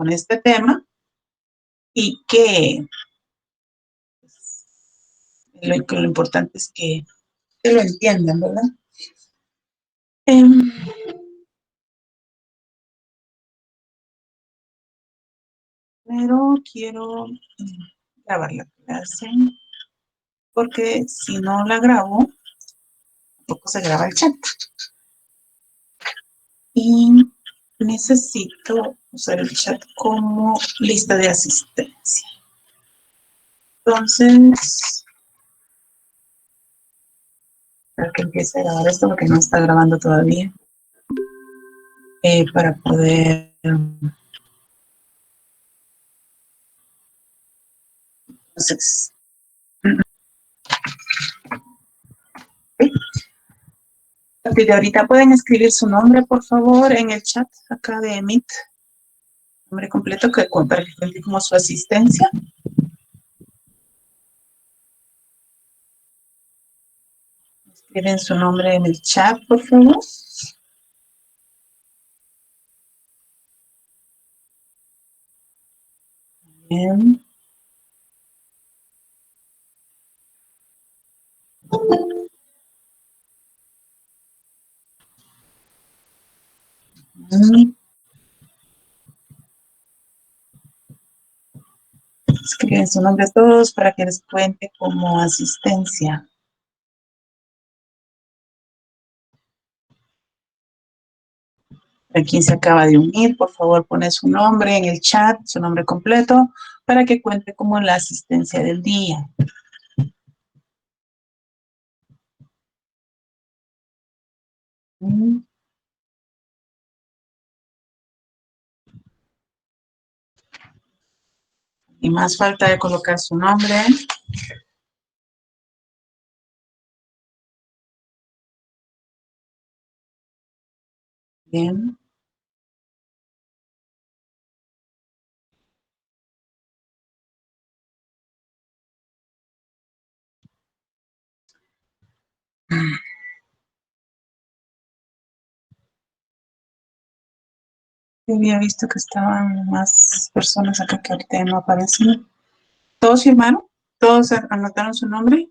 con este tema y que lo importante es que lo entiendan, ¿verdad? Em, pero quiero grabar la clase porque si no la grabo, tampoco se graba el chat. Y necesito usar el chat como lista de asistencia. Entonces, para que empiece a grabar esto, porque no está grabando todavía, para poder... Entonces, a partir de ahorita pueden escribir su nombre, por favor, en el chat acá de Meet. Nombre completo que para que cuente como su asistencia. Escriben su nombre en el chat, por favor. Bien. Escriben su nombre a todos para que les cuente como asistencia. A quien se acaba de unir, por favor, pone su nombre en el chat, su nombre completo, para que cuente como la asistencia del día. Y más falta de colocar su nombre. Bien. Yo había visto que estaban más personas acá que ahorita no aparecen. ¿Todos firmaron? ¿Todos anotaron su nombre?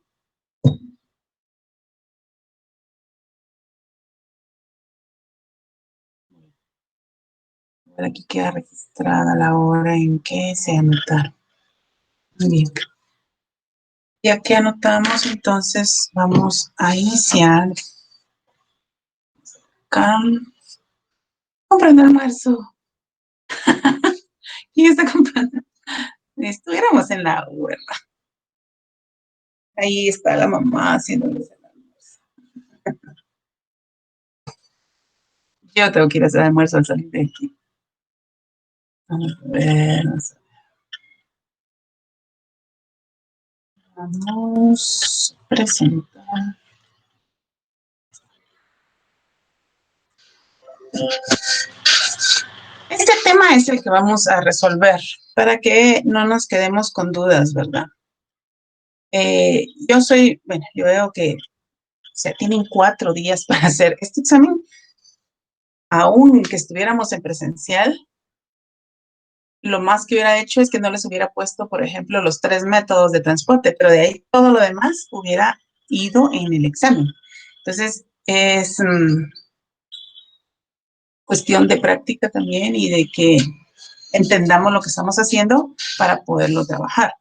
Aquí queda registrada la hora en que se anotaron. Muy bien. Ya que anotamos, entonces vamos a iniciar. Acá. Comprando almuerzo. ¿Quién está comprando? Estuviéramos en la huerta. Ahí está la mamá haciéndoles el almuerzo. Yo tengo que ir a hacer almuerzo al salir de aquí. Vamos a ver. Vamos a presentar. Este tema es el que vamos a resolver para que no nos quedemos con dudas, ¿verdad? Yo veo que tienen 4 días para hacer este examen, aún que estuviéramos en presencial. Lo más que hubiera hecho es que no les hubiera puesto, por ejemplo, los 3 métodos de transporte, pero de ahí todo lo demás hubiera ido en el examen. Entonces, es cuestión de práctica también y de que entendamos lo que estamos haciendo para poderlo trabajar.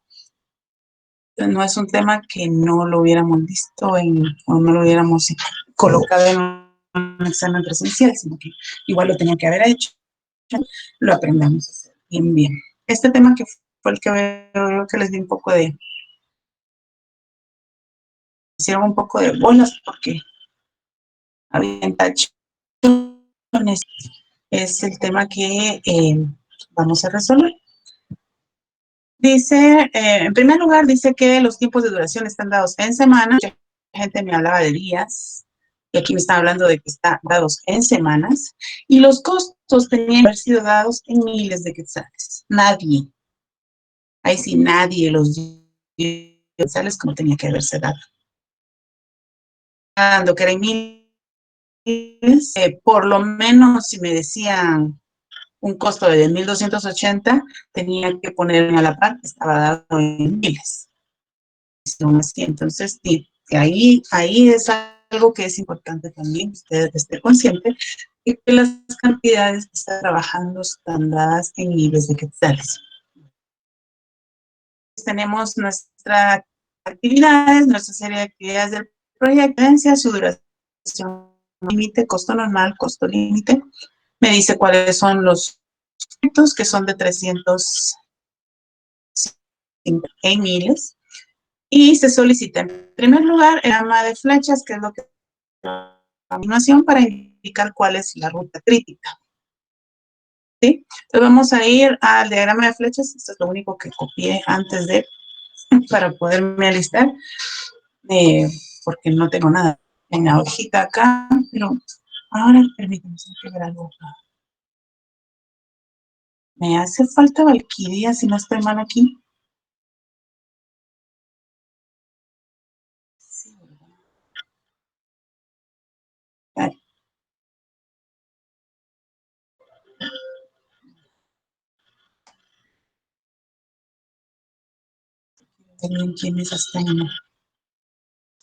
No es un tema que no lo hubiéramos visto o no lo hubiéramos colocado en un examen presencial, sino que igual lo tenía que haber hecho, lo aprendamos a hacer bien, bien. Este tema que fue el que veo que les di un poco de, hicieron un poco de bolas porque habían tachones, es el tema que vamos a resolver. Dice, en primer lugar, dice que los tiempos de duración están dados en semanas. Mucha gente me hablaba de días, y aquí me están hablando de que están dados en semanas, y los costos tenían que haber sido dados en miles de quetzales. Nadie, ahí sí nadie los quetzales como tenía que haberse dado. Dando que eran miles, por lo menos si me decían un costo de 1.280, tenía que poner a la par, estaba dado en miles. Así, entonces, sí, ahí es algo que es importante también, usted esté consciente y que las cantidades que está trabajando están dadas en miles de quetzales. Tenemos nuestras actividades, nuestra serie de actividades del proyecto, su duración límite, costo normal, costo límite. Me dice cuáles son los proyectos que son de 300 en miles. Y se solicita en primer lugar el diagrama de flechas, que es lo que a continuación para indicar cuál es la ruta crítica. ¿Sí? Entonces vamos a ir al diagrama de flechas. Esto es lo único que copié antes de, para poderme alistar, porque no tengo nada en la hojita acá, pero ahora permítanme ver algo. Me hace falta Valkyria, si no estoy mal aquí. Sí, también quienes están.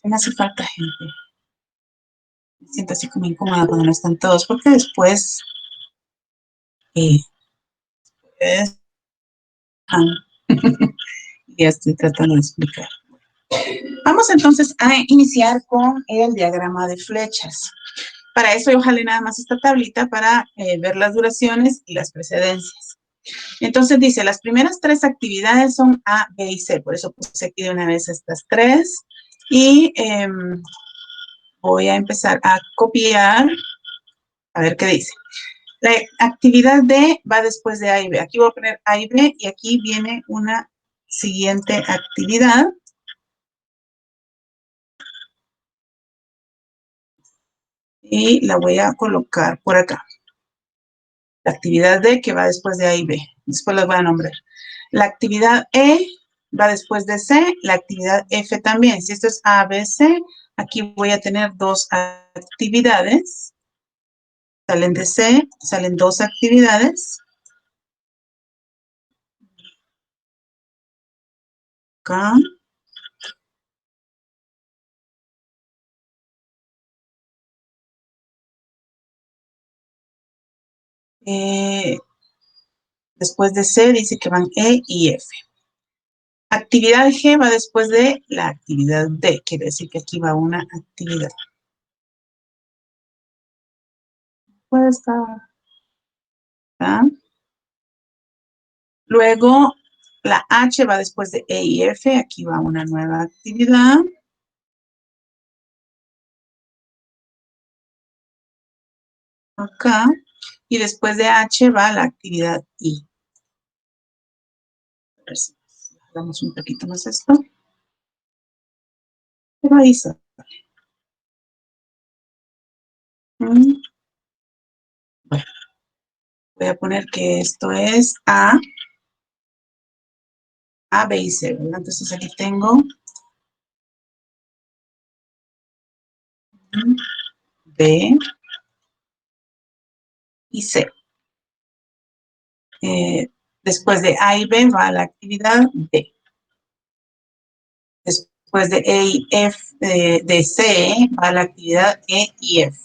Me hace falta gente. Me siento así como incómoda cuando no están todos, porque después eh, es, ya estoy tratando de explicar. Vamos entonces a iniciar con el diagrama de flechas. Para eso yo jalé nada más esta tablita para ver las duraciones y las precedencias. Entonces dice, las primeras tres actividades son A, B y C. Por eso puse aquí de una vez estas tres. Y voy a empezar a copiar, a ver qué dice. La actividad D va después de A y B. Aquí voy a poner A y B y aquí viene una siguiente actividad. Y la voy a colocar por acá. La actividad D que va después de A y B. Después las voy a nombrar. La actividad E va después de C, la actividad F también. Si esto es A, B, C, aquí voy a tener dos actividades. Salen de C, salen dos actividades. Acá. Después de C dice que van E y F. Actividad G va después de la actividad D. Quiere decir que aquí va una actividad. Pues está. Luego, la H va después de E y F. Aquí va una nueva actividad. Acá. Y después de H va la actividad I. A ver si damos un poquito más esto. Pero ahí está. Bueno, voy a poner que esto es A, B y C, ¿verdad? Entonces aquí tengo B y C. Después de A y B va la actividad D. Después de E y F, de C va la actividad E y F.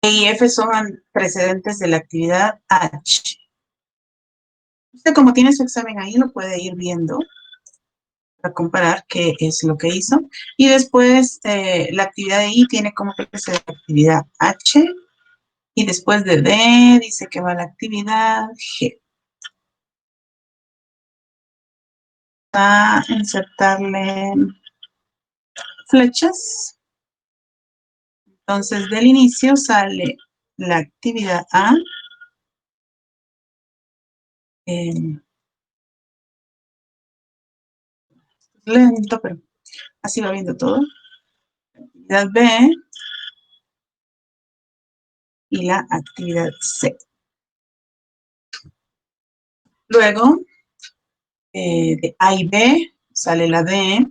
E y F son precedentes de la actividad H. Usted como tiene su examen ahí lo puede ir viendo para comparar qué es lo que hizo. Y después la actividad de I tiene como precedente la actividad H. Y después de D dice que va la actividad G. A insertarle flechas. Entonces del inicio sale la actividad A. Lento, pero así va viendo todo. Actividad B y la actividad C. Luego, de A y B sale la D.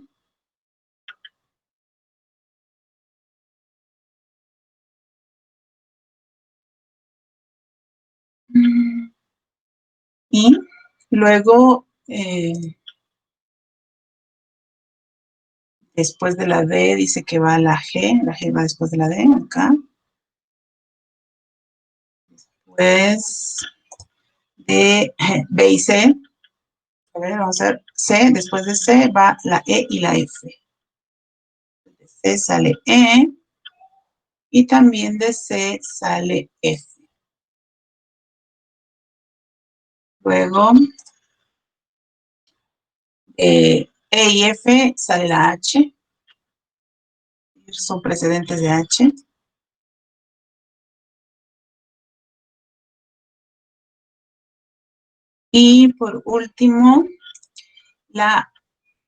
Y luego, después de la D, dice que va la G va después de la D, acá. Después de B y C, a ver, vamos a ver, C, después de C va la E y la F. De C sale E, y también de C sale F. Luego, E y F sale la H, son precedentes de H. Y por último, la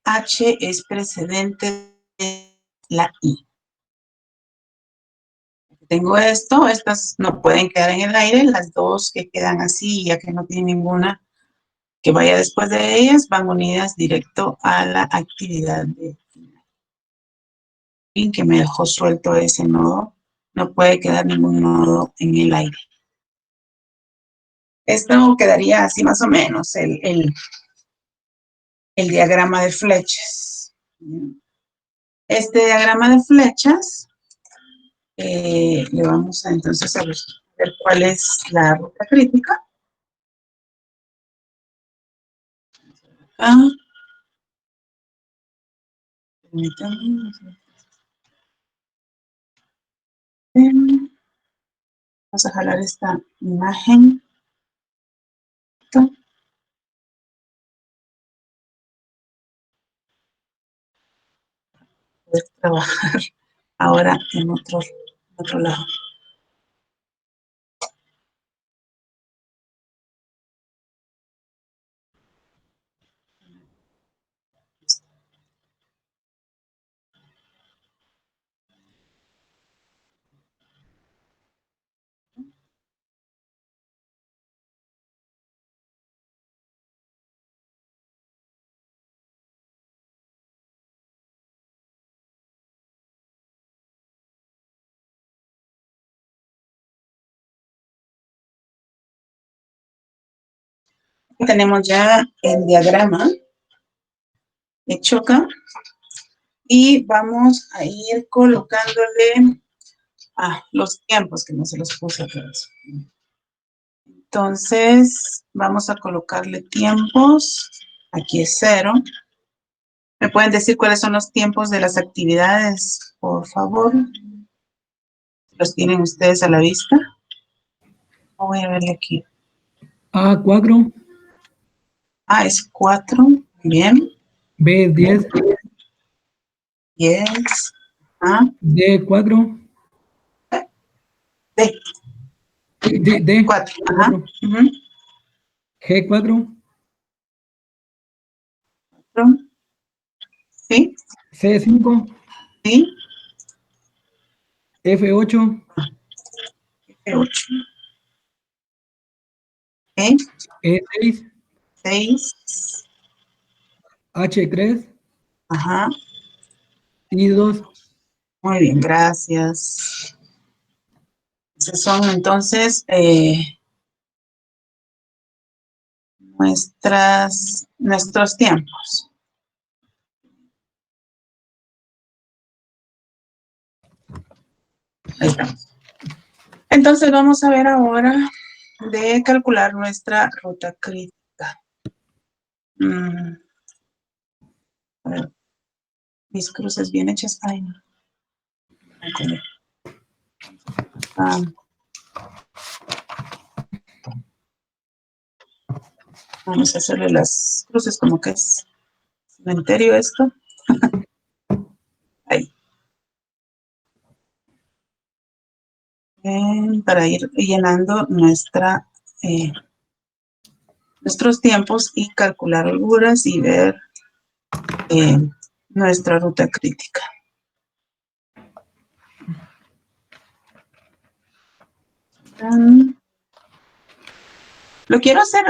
H es precedente de la I. Tengo esto, estas no pueden quedar en el aire, las dos que quedan así, ya que no tienen ninguna que vaya después de ellas, van unidas directo a la actividad de fin, que me dejó suelto ese nodo. No puede quedar ningún nodo en el aire. Esto quedaría así más o menos, el diagrama de flechas. Este diagrama de flechas, le vamos a entonces a ver cuál es la ruta crítica. Ah, permítanme. Vamos a jalar esta imagen. Poder trabajar ahora en otro lado. Tenemos ya el diagrama hecho acá y vamos a ir colocándole los tiempos, que no se los puse a todos. Entonces, vamos a colocarle tiempos. Aquí es 0. ¿Me pueden decir cuáles son los tiempos de las actividades, por favor? ¿Los tienen ustedes a la vista? Voy a verle aquí. A4. Es 4. Bien. B, 10. 10. D, 4. D. D, 4. 4. G, 4. ¿Sí? C, 5. ¿Sí? F8. F8. ¿Ok? E6. 6. H3. Ajá. I2. Muy bien, gracias. Esos son entonces nuestros tiempos. Ahí estamos. Entonces vamos a ver ahora de calcular nuestra ruta crítica. A ver, mis cruces bien hechas. Ay, no. Vamos a hacerle las cruces como que es cementerio esto. Ahí. Para ir llenando nuestros tiempos y calcular holguras y ver nuestra ruta crítica. Lo quiero hacer,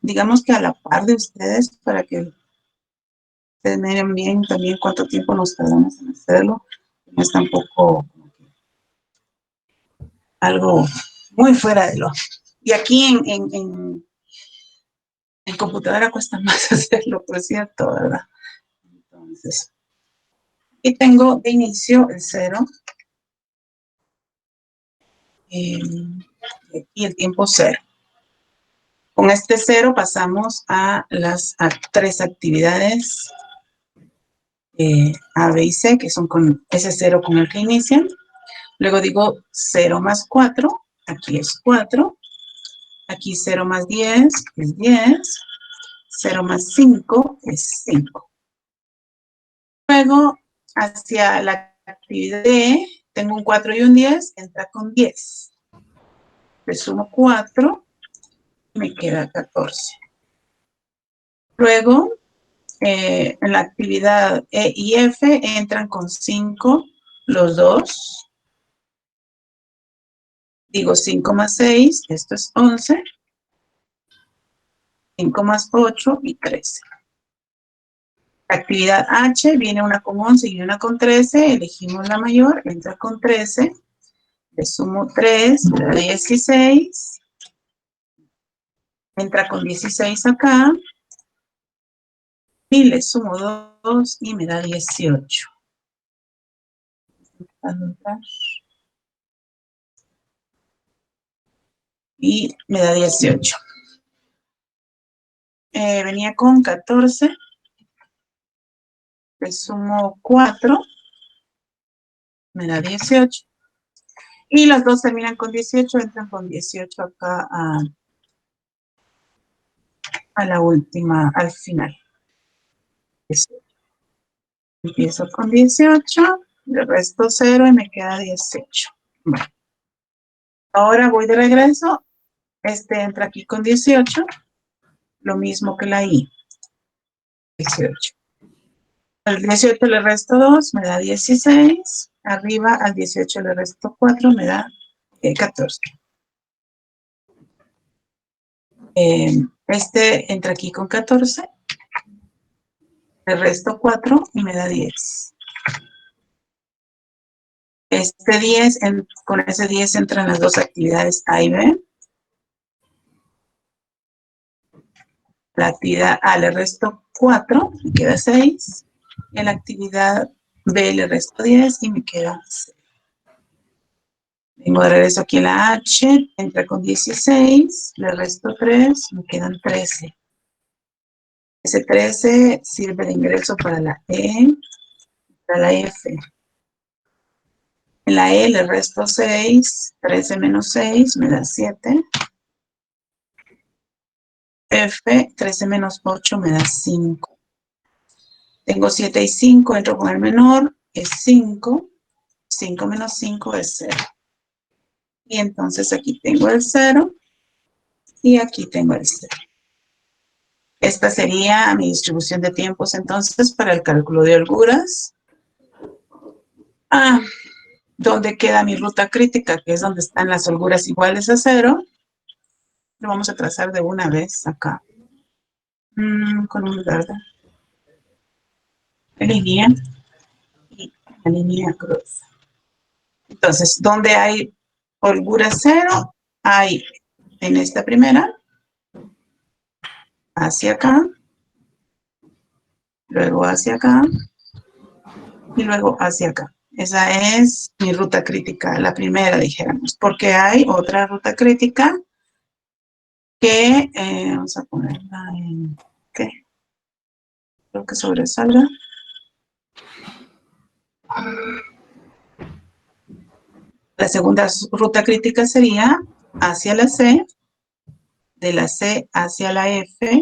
digamos que a la par de ustedes, para que ustedes miren bien también cuánto tiempo nos tardamos en hacerlo. No es tampoco algo muy fuera de lo. Y aquí En computadora cuesta más hacerlo, por cierto, ¿verdad? Entonces, aquí tengo de inicio el 0. Y el tiempo 0. Con este 0 pasamos a las 3 actividades A, B y C, que son con ese 0 con el que inician. Luego digo 0 más 4, aquí es 4. Aquí 0 más 10 es 10. 0 más 5 es 5. Luego, hacia la actividad D, tengo un 4 y un 10, entra con 10. Le sumo 4, me queda 14. Luego, en la actividad E y F entran con 5 los dos. Digo 5 más 6, esto es 11. 5 más 8 y 13. La actividad H viene una con 11 y una con 13. Elegimos la mayor, entra con 13. Le sumo 3, me da 16. Entra con 16 acá. Y le sumo 2 y me da 18. Y me da 18. Venía con 14. Le sumo 4. Me da 18. Y las dos terminan con 18, entran con 18 acá a la última, al final. Empiezo con 18, le resto 0 y me queda 18. Bueno, ahora voy de regreso. Este entra aquí con 18, lo mismo que la I. 18. Al 18 le resto 2, me da 16. Arriba al 18 le resto 4, me da 14. Este entra aquí con 14. Le resto 4 y me da 10. Este 10, con ese 10 entran las dos actividades A y B. La actividad A le resto 4, me queda 6. En la actividad B le resto 10 y me queda 6. Vengo de regreso aquí en la H, entra con 16, le resto 3, me quedan 13. Ese 13 sirve de ingreso para la E, para la F. En la E le resto 6, 13 menos 6 me da 7. F, 13 menos 8 me da 5. Tengo 7 y 5, entro con el menor, es 5. 5 menos 5 es 0. Y entonces aquí tengo el 0 y aquí tengo el 0. Esta sería mi distribución de tiempos entonces para el cálculo de holguras. ¿Dónde queda mi ruta crítica? Que es donde están las holguras iguales a 0. Lo vamos a trazar de una vez acá. Con un verde. La línea y la línea cruz. Entonces, ¿dónde hay holgura 0? Hay en esta primera, hacia acá, luego hacia acá, y luego hacia acá. Esa es mi ruta crítica, la primera, dijéramos, porque hay otra ruta crítica que, vamos a ponerla en, ¿qué? Creo que sobresalga. La segunda ruta crítica sería hacia la C, de la C hacia la F,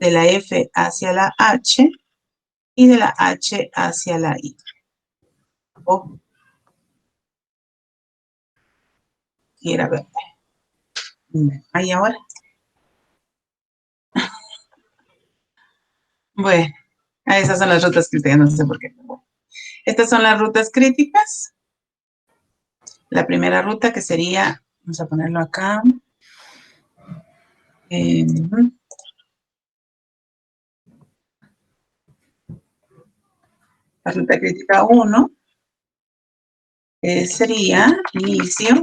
de la F hacia la H, y de la H hacia la I. O quiera ver. Ahí ahora. Bueno, esas son las rutas críticas, no sé por qué. Estas son las rutas críticas. La primera ruta que sería, vamos a ponerlo acá. La ruta crítica 1 sería inicio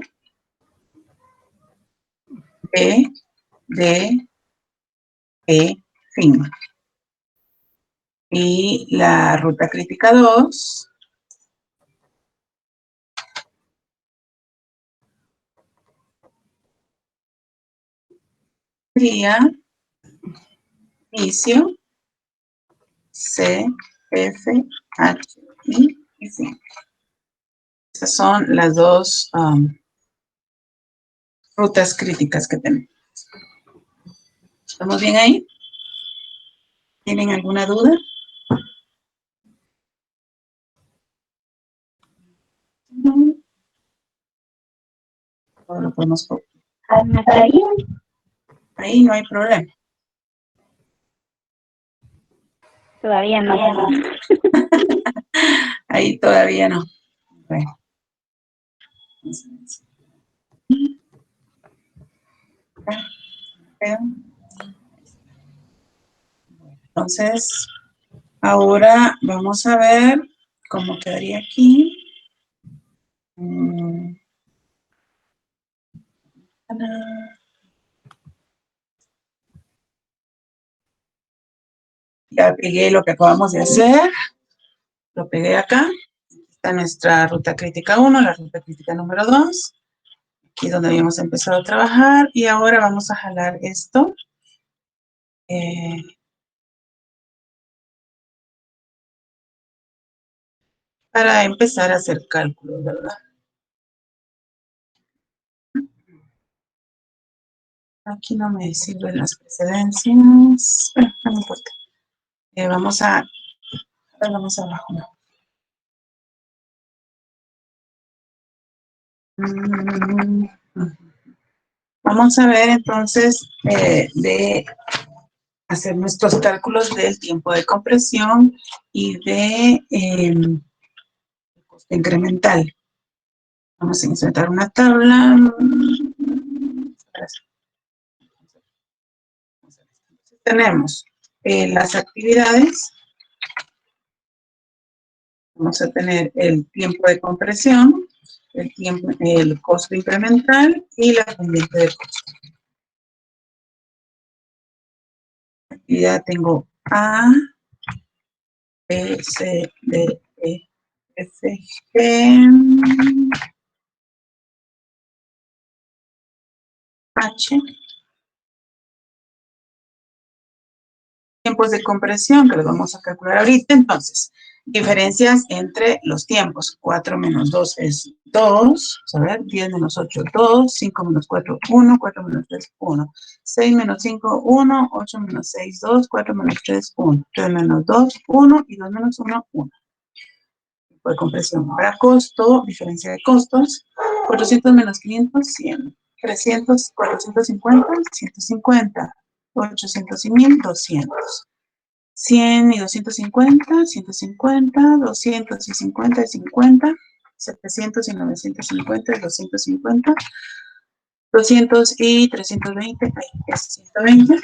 B, D, E, fin. Y la ruta crítica 2 sería inicio, C, F, H, I y fin. Estas son las dos rutas críticas que tenemos. ¿Estamos bien ahí? ¿Tienen alguna duda? No. O lo podemos copiar. Ahí no hay problema. Todavía no. Ahí todavía no. Bueno. Entonces, ahora vamos a ver cómo quedaría aquí. Ya pegué lo que acabamos de hacer. Lo pegué acá. Está nuestra ruta crítica 1, la ruta crítica número 2. Aquí es donde habíamos empezado a trabajar. Y ahora vamos a jalar esto. Para empezar a hacer cálculos, ¿verdad? Aquí no me sirven las precedencias. Bueno, no me importa. Vamos abajo, no. Vamos a ver entonces de hacer nuestros cálculos del tiempo de compresión y de costo incremental. Vamos a insertar una tabla. Tenemos las actividades. Vamos a tener el tiempo de compresión, el costo incremental y la pendiente de costo. Actividad tengo A, B, C, D, E, F, G, H. Tiempos de compresión que los vamos a calcular ahorita. Entonces, diferencias entre los tiempos. 4 menos 2 es 2. Vamos a ver, 10 menos 8, 2. 5 menos 4, 1. 4 menos 3, 1. 6 menos 5, 1. 8 menos 6, 2. 4 menos 3, 1. 3 menos 2, 1. Y 2 menos 1, 1. Tiempo de compresión. Ahora costo, diferencia de costos. 400 menos 500, 100. 300, 450, 150. 800 y 1000, 200. 100 y 250, 150, 200 y 50 y 50, 700 y 950 y 250, 200 y 320, ahí es 120,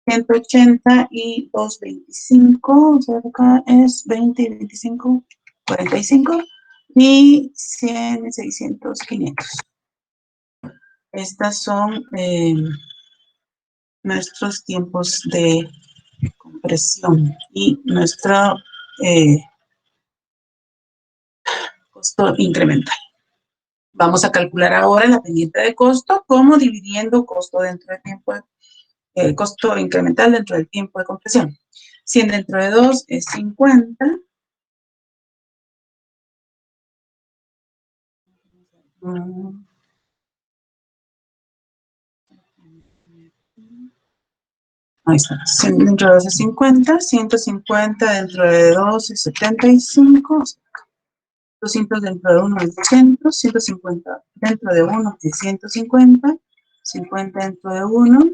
180 y 225, o sea, acá es 20 y 25, 45, y 100 y 600, 500. Estas son nuestros tiempos de compresión y nuestro costo incremental. Vamos a calcular ahora la pendiente de costo, como dividiendo costo dentro del tiempo, costo incremental dentro del tiempo de compresión. 100 dentro de 2 es 50. Ahí está. 100 dentro de 2 es 50. 150 dentro de 2 es 75. 200 dentro de 1 es 200. 150 dentro de 1 es 150. 50 dentro de 1.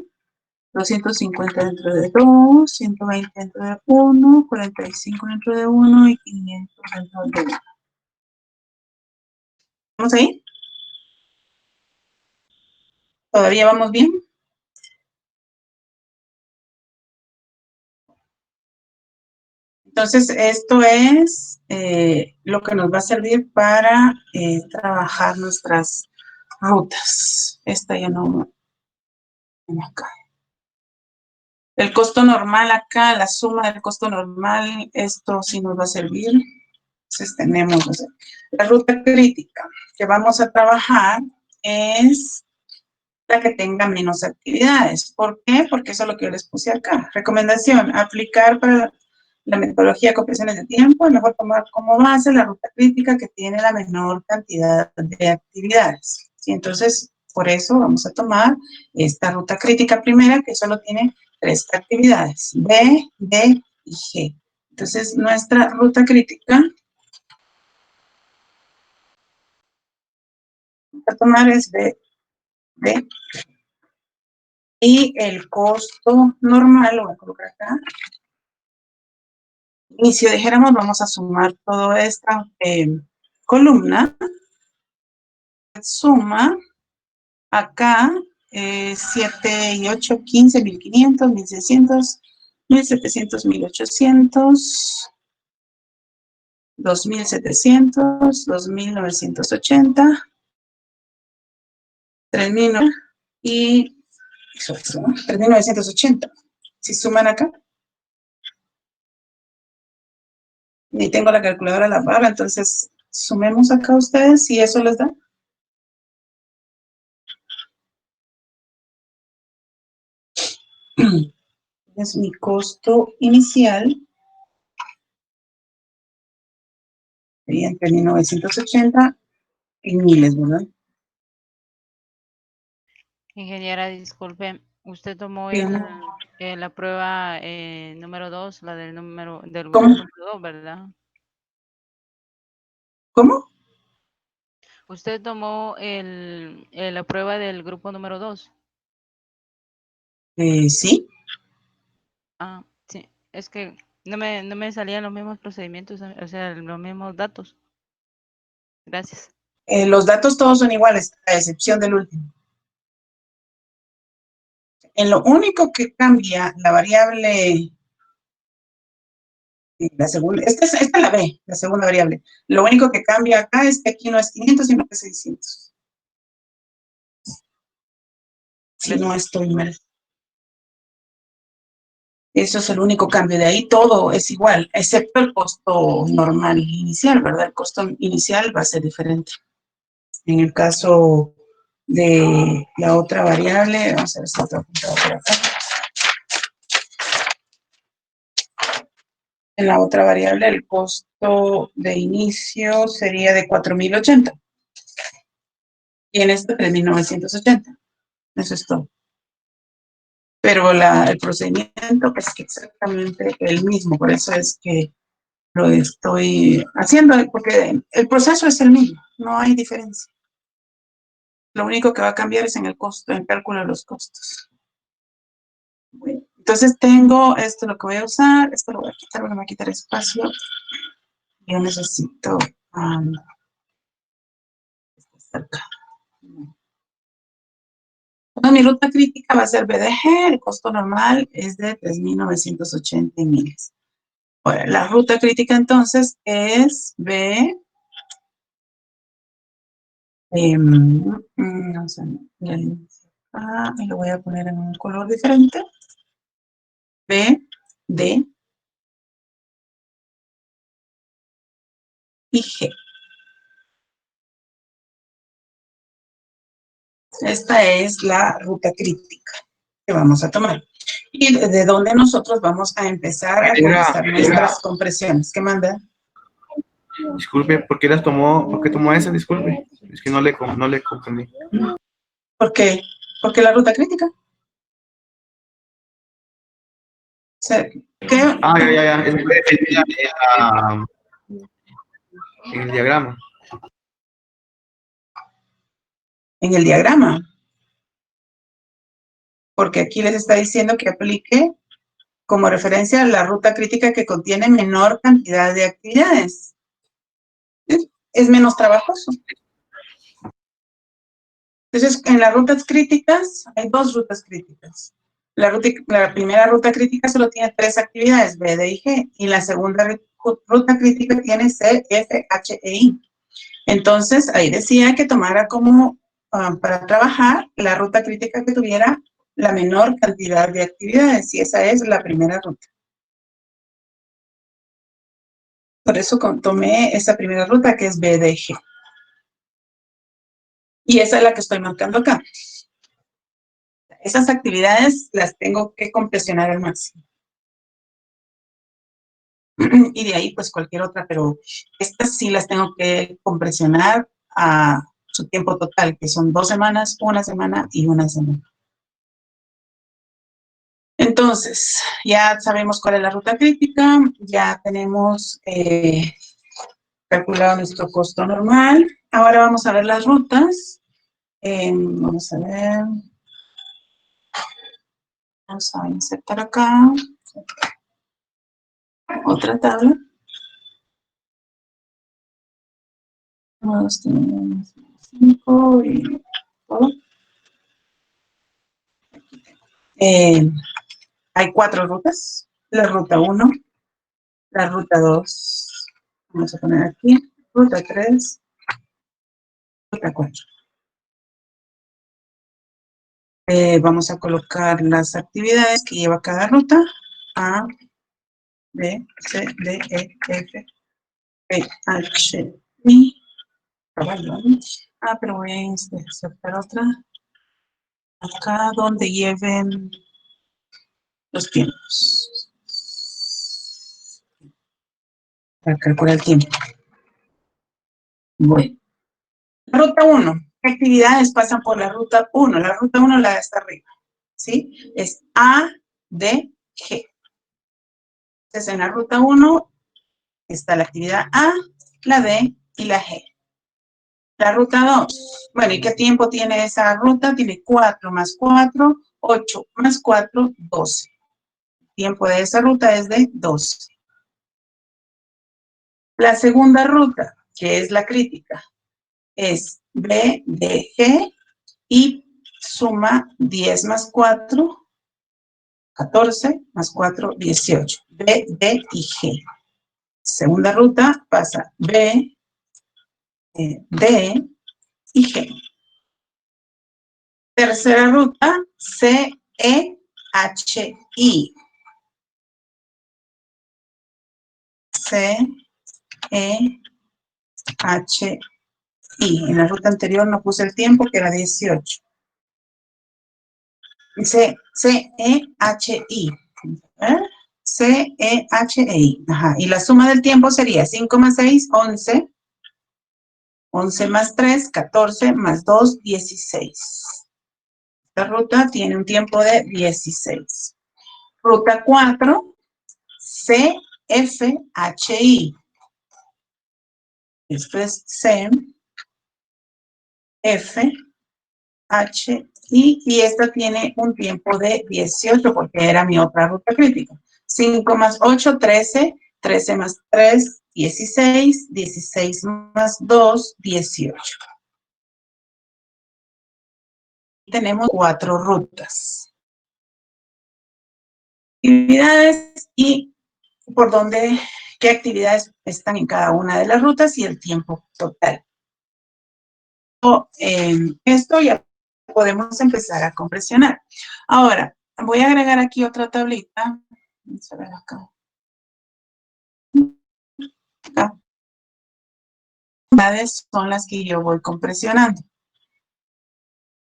250 dentro de 2, 120 dentro de 1, 45 dentro de 1 y 500 dentro de 1. ¿Vamos ahí? ¿Todavía vamos bien? Entonces, esto es lo que nos va a servir para trabajar nuestras rutas. Esta ya no acá. El costo normal acá, la suma del costo normal, esto sí nos va a servir. Entonces tenemos, o sea, la ruta crítica que vamos a trabajar es la que tenga menos actividades. ¿Por qué? Porque eso es lo que yo les puse acá. Recomendación, aplicar para la metodología de compresiones de tiempo, es mejor tomar como base la ruta crítica que tiene la menor cantidad de actividades. ¿Sí? Entonces, por eso vamos a tomar esta ruta crítica primera, que solo tiene 3 actividades, B, D y G. Entonces, nuestra ruta crítica a tomar es B, D. Y el costo normal, lo voy a colocar acá. Y si dijéramos, vamos a sumar toda esta columna. Suma acá 7 y 8, 15, 1500, 1600, 1700, 1800, 2700, 2980, 3000 y 3980. Si suman acá, ni tengo la calculadora a la barra, entonces sumemos acá ustedes y eso les da. Es mi costo inicial. Sería entre 1980 y miles, ¿verdad? Ingeniera, disculpe, usted tomó Dígame. la prueba número 2, la del grupo ¿Cómo? número 2, ¿verdad? ¿Cómo? Usted tomó la prueba del grupo número 2. Sí. Ah, sí, es que no me salían los mismos procedimientos, o sea, los mismos datos. Gracias. Los datos todos son iguales, a excepción del último. En lo único que cambia la variable, la segunda, esta es la B, la segunda variable. Lo único que cambia acá es que aquí no es 500, sino que es 600. Si no estoy mal. Eso es el único cambio. De ahí todo es igual, excepto el costo normal inicial, ¿verdad? El costo inicial va a ser diferente. En el caso de la otra variable, vamos a ver si otra apuntado por acá. En la otra variable, el costo de inicio sería de 4.080. Y en esta, 3.980. Eso es todo. Pero el procedimiento es exactamente el mismo. Por eso es que lo estoy haciendo, porque el proceso es el mismo. No hay diferencia. Lo único que va a cambiar es en el costo, en el cálculo de los costos. Bueno, entonces tengo esto, lo que voy a usar. Esto lo voy a quitar, porque me va a quitar espacio. Yo necesito cerca. Bueno, mi ruta crítica va a ser BDG, el costo normal es de 3.980 miles. Ahora, la ruta crítica entonces es B, no sé, lo voy a poner en un color diferente, B, D y G. Esta es la ruta crítica que vamos a tomar. Y de donde nosotros vamos a empezar a realizar nuestras compresiones. ¿Qué manda? Disculpe, ¿por qué las tomó? ¿Por qué tomó esa? Disculpe, es que no le comprendí. ¿Por qué? Porque la ruta crítica. O sea, ¿qué? Ah, ya. En el diagrama. En el diagrama. Porque aquí les está diciendo que aplique como referencia a la ruta crítica que contiene menor cantidad de actividades. Es menos trabajoso. Entonces, en las rutas críticas, hay 2 rutas críticas. La primera ruta crítica solo tiene 3 actividades, B, D y G, y la segunda ruta crítica tiene C, F, H e I. Entonces, ahí decía que tomara como para trabajar la ruta crítica que tuviera la menor cantidad de actividades, y esa es la primera ruta. Por eso tomé esa primera ruta, que es BDG. Y esa es la que estoy marcando acá. Esas actividades las tengo que compresionar al máximo. Y de ahí, pues, cualquier otra, pero estas sí las tengo que compresionar a su tiempo total, que son 2 semanas, 1 semana y 1 semana. Entonces, ya sabemos cuál es la ruta crítica, ya tenemos calculado nuestro costo normal. Ahora vamos a ver las rutas. Vamos a ver. Vamos a insertar acá otra tabla. 1, 2, 3, 5 y todo. Hay 4 rutas. La ruta 1, la ruta 2, vamos a poner aquí, ruta 3, ruta 4. Vamos a colocar las actividades que lleva cada ruta. A, B, C, D, E, F, G, H, I. Pero voy a insertar otra. Acá donde lleven los tiempos. Para calcular el tiempo. Bueno. Ruta 1. ¿Qué actividades pasan por la ruta 1? La ruta 1 la de hasta arriba. ¿Sí? Es A, D, G. Entonces, en la ruta 1 está la actividad A, la D y la G. La ruta 2. Bueno, ¿y qué tiempo tiene esa ruta? Tiene 4 más 4, 8 más 4, 12. El tiempo de esa ruta es de 12. La segunda ruta, que es la crítica, es B, D, G y suma 10 más 4, 14 más 4, 18. B, D y G. Segunda ruta pasa B, D y G. Tercera ruta, C, E, H, I. C, E, H, I. En la ruta anterior no puse el tiempo, que era 18. C, E, H, I. C, E, H, E, I. Ajá. Y la suma del tiempo sería 5 más 6, 11. 11 más 3, 14, más 2, 16. Esta ruta tiene un tiempo de 16. Ruta 4, C, F, H, I. Esto es C, F, H, I, y esta tiene un tiempo de 18 porque era mi otra ruta crítica. 5 más 8, 13, 13 más 3, 16, 16 más 2, 18. Tenemos 4 rutas. Actividades y por dónde, qué actividades están en cada una de las rutas y el tiempo total. Esto ya podemos empezar a compresionar. Ahora, voy a agregar aquí otra tablita. Vamos a ver acá. Acá. Actividades son las que yo voy compresionando.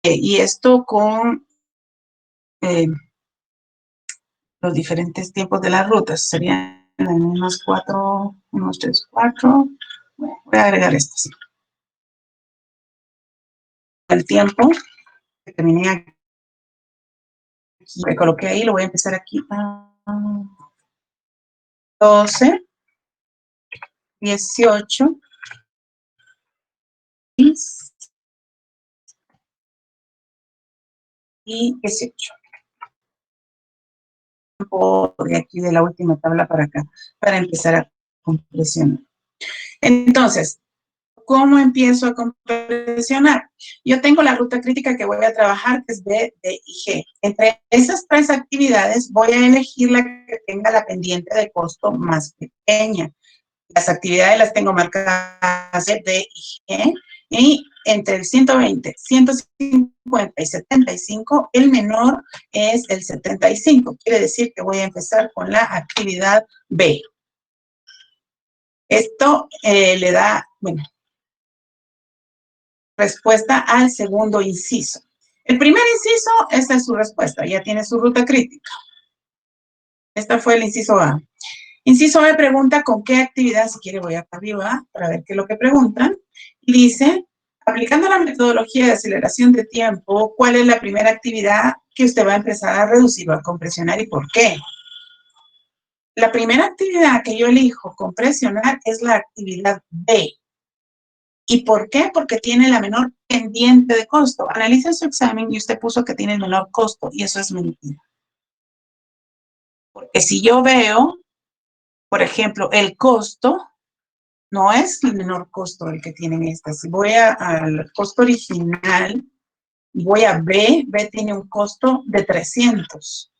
Y esto con los diferentes tiempos de las rutas. Serían unos 4, unos 3, 4. Bueno, voy a agregar estos. El tiempo que terminé aquí, me coloqué ahí, lo voy a empezar aquí. 12, 18, 10 y 18. De aquí de la última tabla para acá, para empezar a compresionar. Entonces, ¿cómo empiezo a compresionar? Yo tengo la ruta crítica que voy a trabajar, que es B, D y G. Entre esas 3 actividades voy a elegir la que tenga la pendiente de costo más pequeña. Las actividades las tengo marcadas C, D y G. Y entre el 120, 150 y 75, el menor es el 75. Quiere decir que voy a empezar con la actividad B. Esto le da, bueno, respuesta al segundo inciso. El primer inciso, esta es su respuesta, ya tiene su ruta crítica. Este fue el inciso A. Inciso B pregunta con qué actividad, si quiere voy acá arriba para ver qué es lo que preguntan. Y dice, aplicando la metodología de aceleración de tiempo, ¿cuál es la primera actividad que usted va a empezar a reducir o a compresionar y por qué? La primera actividad que yo elijo compresionar es la actividad B. ¿Y por qué? Porque tiene la menor pendiente de costo. Analice su examen y usted puso que tiene el menor costo y eso es mentira. Porque si yo veo, por ejemplo, el costo, no es el menor costo el que tienen estas. Si voy al costo original, voy a B, B tiene un costo de 300.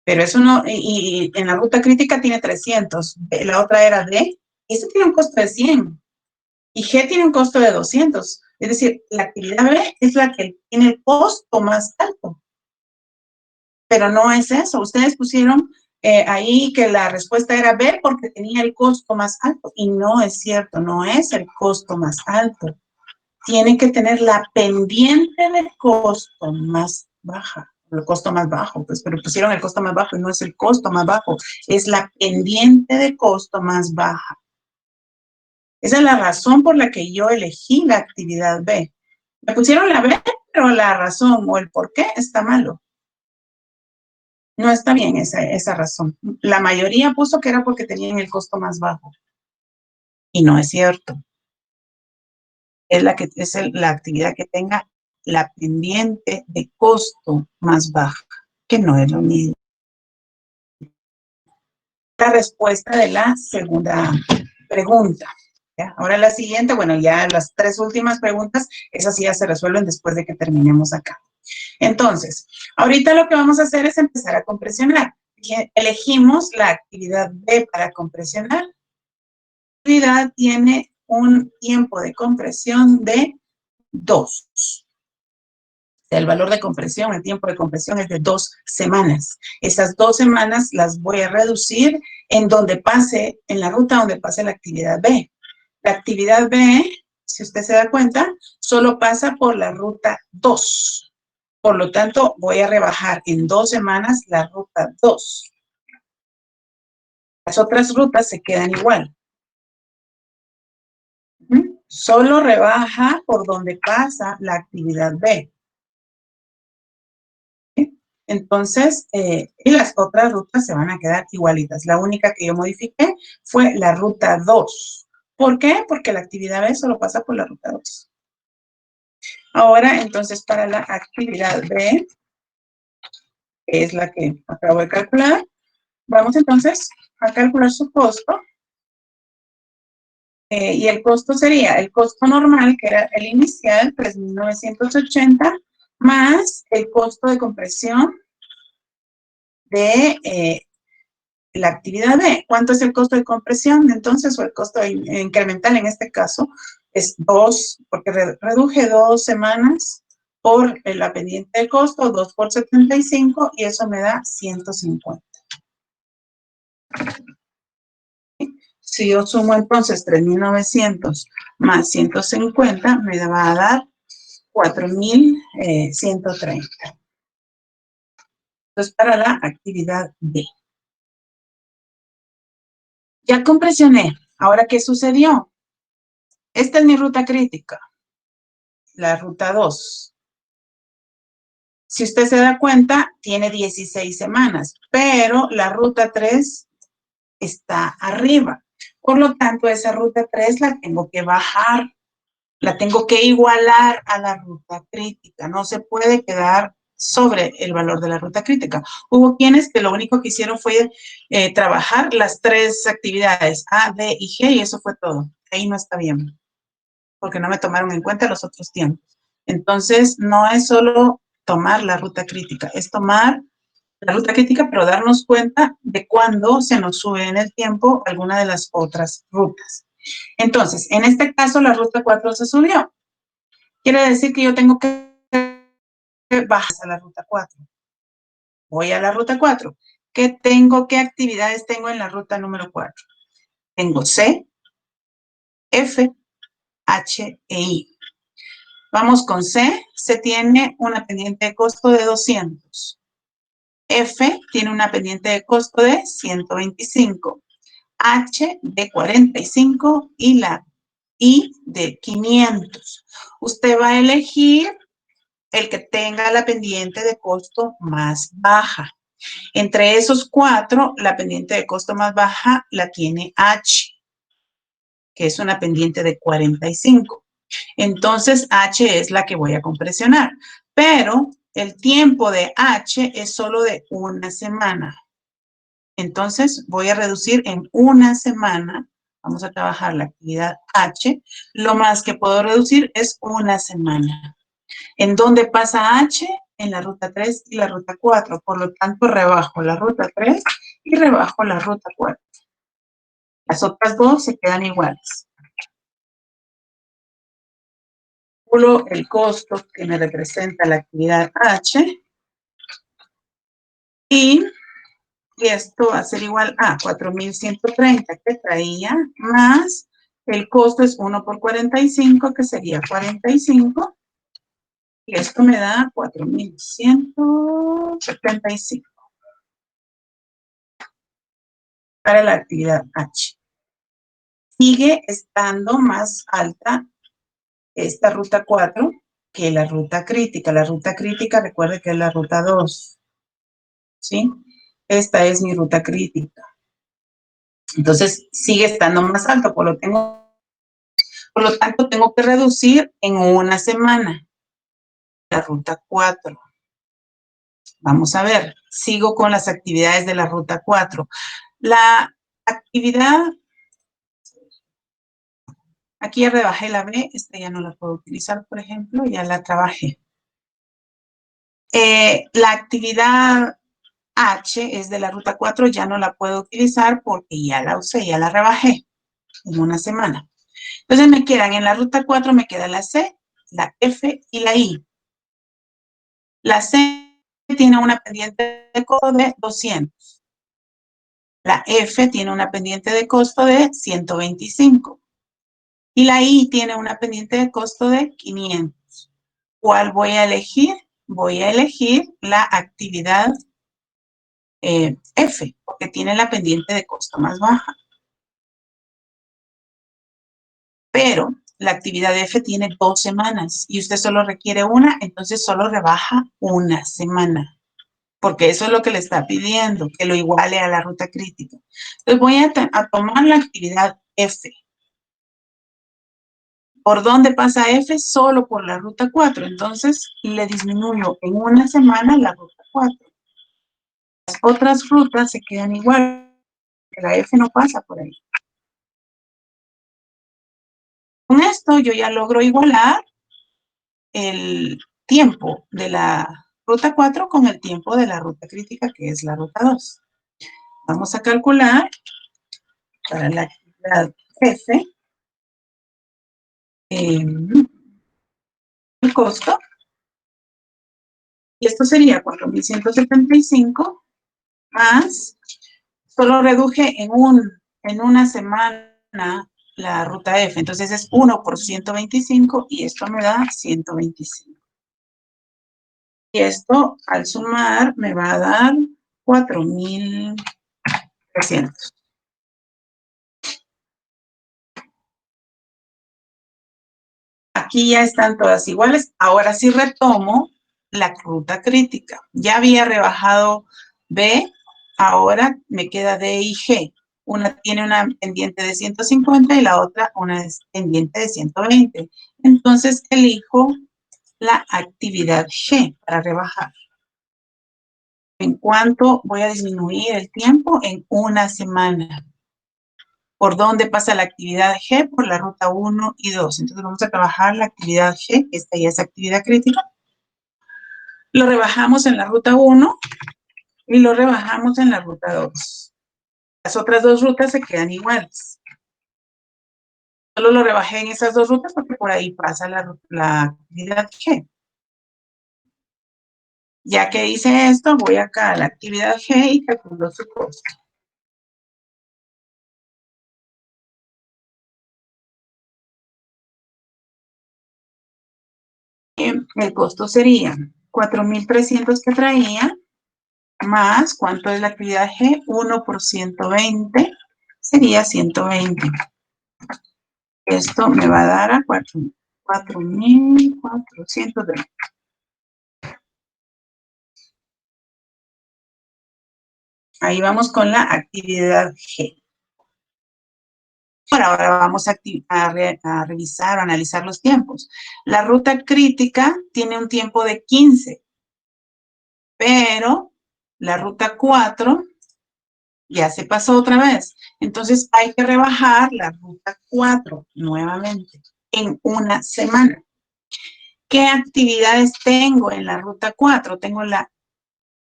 Pero eso no, y en la ruta crítica tiene 300. La otra era D, y eso tiene un costo de 100. Y G tiene un costo de 200. Es decir, la actividad B es la que tiene el costo más alto. Pero no es eso. Ustedes pusieron ahí que la respuesta era B porque tenía el costo más alto. Y no es cierto, no es el costo más alto. Tiene que tener la pendiente de costo más baja. El costo más bajo, pues, pero pusieron el costo más bajo y no es el costo más bajo. Es la pendiente de costo más baja. Esa es la razón por la que yo elegí la actividad B. Me pusieron la B, pero la razón o el por qué está malo. No está bien esa razón. La mayoría puso que era porque tenían el costo más bajo. Y no es cierto. Es la actividad que tenga la pendiente de costo más baja, que no es lo mismo. La respuesta de la segunda pregunta. ¿Ya? Ahora la siguiente, bueno, ya las tres últimas preguntas, esas sí ya se resuelven después de que terminemos acá. Entonces, ahorita lo que vamos a hacer es empezar a compresionar. Elegimos la actividad B para compresionar. La actividad tiene un tiempo de compresión de 2. El valor de compresión, el tiempo de compresión es de 2 semanas. Esas 2 semanas las voy a reducir en la ruta donde pase la actividad B. La actividad B, si usted se da cuenta, solo pasa por la ruta 2. Por lo tanto, voy a rebajar en 2 semanas la ruta 2. Las otras rutas se quedan igual. Solo rebaja por donde pasa la actividad B. Entonces, y las otras rutas se van a quedar igualitas. La única que yo modifiqué fue la ruta 2. ¿Por qué? Porque la actividad B solo pasa por la ruta 2. Ahora, entonces, para la actividad B, que es la que acabo de calcular, vamos entonces a calcular su costo. Y el costo sería el costo normal, que era el inicial, 3.980, más el costo de compresión de la actividad B. ¿Cuánto es el costo de compresión? Entonces, o el costo incremental en este caso, es 2, porque reduje 2 semanas por la pendiente de costo, 2 por 75, y eso me da 150. Si yo sumo entonces 3.900 más 150, me va a dar 4.130. Entonces, para la actividad B. Ya compresioné. Ahora, ¿qué sucedió? Esta es mi ruta crítica. La ruta 2. Si usted se da cuenta, tiene 16 semanas, pero la ruta 3 está arriba. Por lo tanto, esa ruta 3 la tengo que bajar. La tengo que igualar a la ruta crítica. No se puede quedar sobre el valor de la ruta crítica. Hubo quienes que lo único que hicieron fue trabajar las 3 actividades, A, D y G, y eso fue todo. Ahí no está bien, porque no me tomaron en cuenta los otros tiempos. Entonces, no es solo tomar la ruta crítica, es tomar la ruta crítica, pero darnos cuenta de cuándo se nos sube en el tiempo alguna de las otras rutas. Entonces, en este caso, la ruta 4 se subió. Quiere decir que yo tengo que bajar a la ruta 4. Voy a la ruta 4. ¿Qué actividades tengo en la ruta número 4? Tengo C, F, H e I. Vamos con C. C tiene una pendiente de costo de 200. F tiene una pendiente de costo de 125. H de 45 y la I de 500. Usted va a elegir el que tenga la pendiente de costo más baja. Entre esos 4, la pendiente de costo más baja la tiene H, que es una pendiente de 45. Entonces, H es la que voy a compresionar. Pero el tiempo de H es solo de una semana. Entonces, voy a reducir en una semana. Vamos a trabajar la actividad H. Lo más que puedo reducir es una semana. ¿En dónde pasa H? En la ruta 3 y la ruta 4. Por lo tanto, rebajo la ruta 3 y rebajo la ruta 4. Las otras dos se quedan iguales. Calculo el costo que me representa la actividad H. Y esto va a ser igual a 4,130 que traía, más el costo es 1 por 45, que sería 45. Y esto me da 4,175 para la actividad H. Sigue estando más alta esta ruta 4 que la ruta crítica. La ruta crítica, recuerde que es la ruta 2. ¿Sí? Esta es mi ruta crítica. Entonces, sigue estando más alto, por lo tanto, tengo que reducir en una semana la ruta 4. Vamos a ver, sigo con las actividades de la ruta 4. La actividad, aquí ya rebajé la B, esta ya no la puedo utilizar, por ejemplo, ya la trabajé. La actividad H es de la ruta 4, ya no la puedo utilizar porque ya la usé, ya la rebajé en una semana. Entonces me quedan en la ruta 4, me queda la C, la F y la I. La C tiene una pendiente de costo de 200. La F tiene una pendiente de costo de 125. Y la I tiene una pendiente de costo de 500. ¿Cuál voy a elegir? Voy a elegir la actividad F, porque tiene la pendiente de costo más baja. Pero la actividad F tiene 2 semanas y usted solo requiere una, entonces solo rebaja una semana. Porque eso es lo que le está pidiendo, que lo iguale a la ruta crítica. Entonces voy a tomar la actividad F. ¿Por dónde pasa F? Solo por la ruta 4. Entonces le disminuyo en una semana la ruta 4. Las otras rutas se quedan igual. La F no pasa por ahí. Con esto yo ya logro igualar el tiempo de la ruta 4 con el tiempo de la ruta crítica, que es la ruta 2. Vamos a calcular para la actividad F el costo. Y esto sería 4,175 más, solo reduje en una semana la ruta F. Entonces es 1 por 125 y esto me da 125. Y esto al sumar me va a dar 4,300. Aquí ya están todas iguales. Ahora sí retomo la ruta crítica. Ya había rebajado B, ahora me queda D y G. Una tiene una pendiente de 150 y la otra una pendiente de 120. Entonces elijo la actividad G para rebajar. ¿En cuánto voy a disminuir el tiempo? En una semana. ¿Por dónde pasa la actividad G? Por la ruta 1 y 2. Entonces vamos a trabajar la actividad G, esta ya es actividad crítica. Lo rebajamos en la ruta 1 y lo rebajamos en la ruta 2. Las otras dos rutas se quedan iguales. Solo lo rebajé en esas dos rutas porque por ahí pasa la actividad G. Ya que hice esto, voy acá a la actividad G y calculo su costo. El costo sería 4.300 que traía, más, ¿cuánto es la actividad G? 1 por 120, sería 120. Esto me va a dar a 4.420. Ahí vamos con la actividad G. Ahora vamos a revisar o analizar los tiempos. La ruta crítica tiene un tiempo de 15, pero la ruta 4 ya se pasó otra vez. Entonces hay que rebajar la ruta 4 nuevamente en una semana. ¿Qué actividades tengo en la ruta 4? Tengo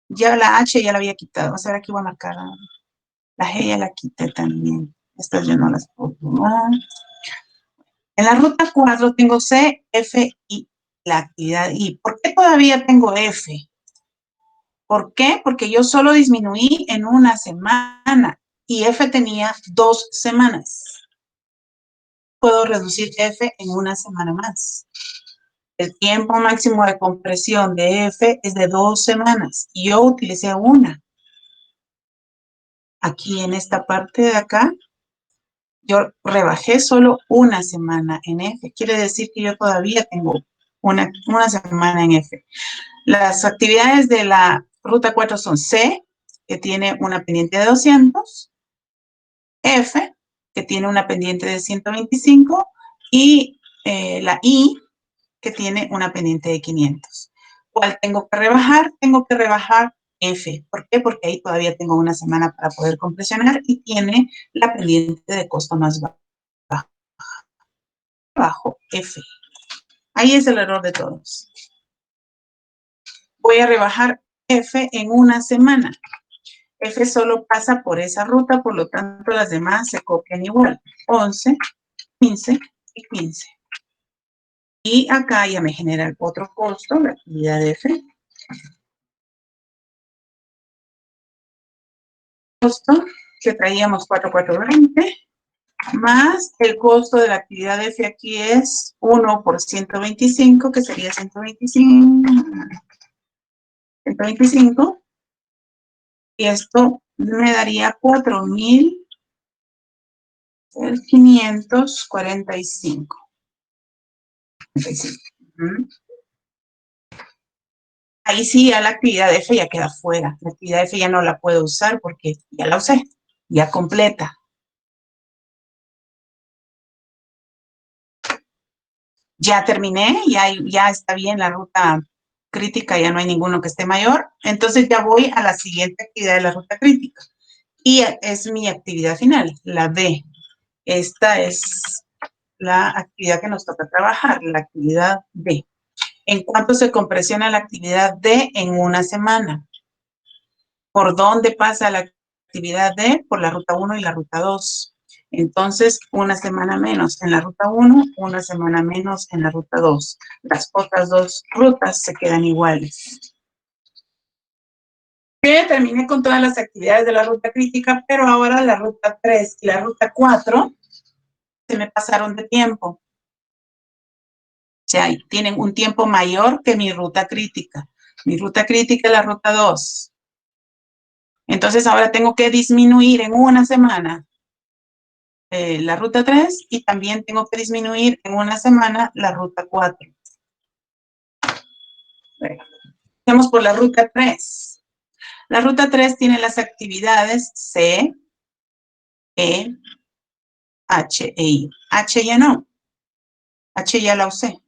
ya la H ya la había quitado. Vamos a ver, aquí voy a marcar. La G ya la quité también. Estas yo no las puedo tomar. En la ruta 4 tengo C, F y la actividad I. ¿Por qué todavía tengo F? ¿Por qué? Porque yo solo disminuí en una semana y F tenía 2 semanas. Puedo reducir F en una semana más. El tiempo máximo de compresión de F es de 2 semanas y yo utilicé una. Aquí en esta parte de acá, yo rebajé solo una semana en F. Quiere decir que yo todavía tengo una semana en F. Las actividades de la ruta 4 son C, que tiene una pendiente de 200, F, que tiene una pendiente de 125, y la I, que tiene una pendiente de 500. ¿Cuál tengo que rebajar? Tengo que rebajar F. ¿Por qué? Porque ahí todavía tengo una semana para poder compresionar y tiene la pendiente de costo más bajo, F. Ahí es el error de todos. Voy a rebajar F en una semana. F solo pasa por esa ruta, por lo tanto las demás se copian igual. 11, 15 y 15. Y acá ya me genera el otro costo, la actividad de F. Costo que traíamos 4,420, más el costo de la actividad de F aquí es 1 por 125, que sería 125. Y esto me daría 4.545. Ahí sí, ya la actividad F ya queda fuera. La actividad F ya no la puedo usar porque ya la usé, ya completa. Ya terminé, ya está bien la ruta crítica, ya no hay ninguno que esté mayor. Entonces ya voy a la siguiente actividad de la ruta crítica. Y es mi actividad final, la D. Esta es la actividad que nos toca trabajar, la actividad D. ¿En cuánto se compresiona la actividad D en una semana? ¿Por dónde pasa la actividad D? Por la ruta 1 y la ruta 2. Entonces, una semana menos en la ruta 1, una semana menos en la ruta 2. Las otras dos rutas se quedan iguales. Terminé con todas las actividades de la ruta crítica, pero ahora la ruta 3 y la ruta 4 se me pasaron de tiempo. O sea, tienen un tiempo mayor que mi ruta crítica. Mi ruta crítica es la ruta 2. Entonces, ahora tengo que disminuir en una semana la ruta 3 y también tengo que disminuir en una semana la ruta 4. Empecemos por la ruta 3. La ruta 3 tiene las actividades C, E, H e I. H ya no. H ya la usé.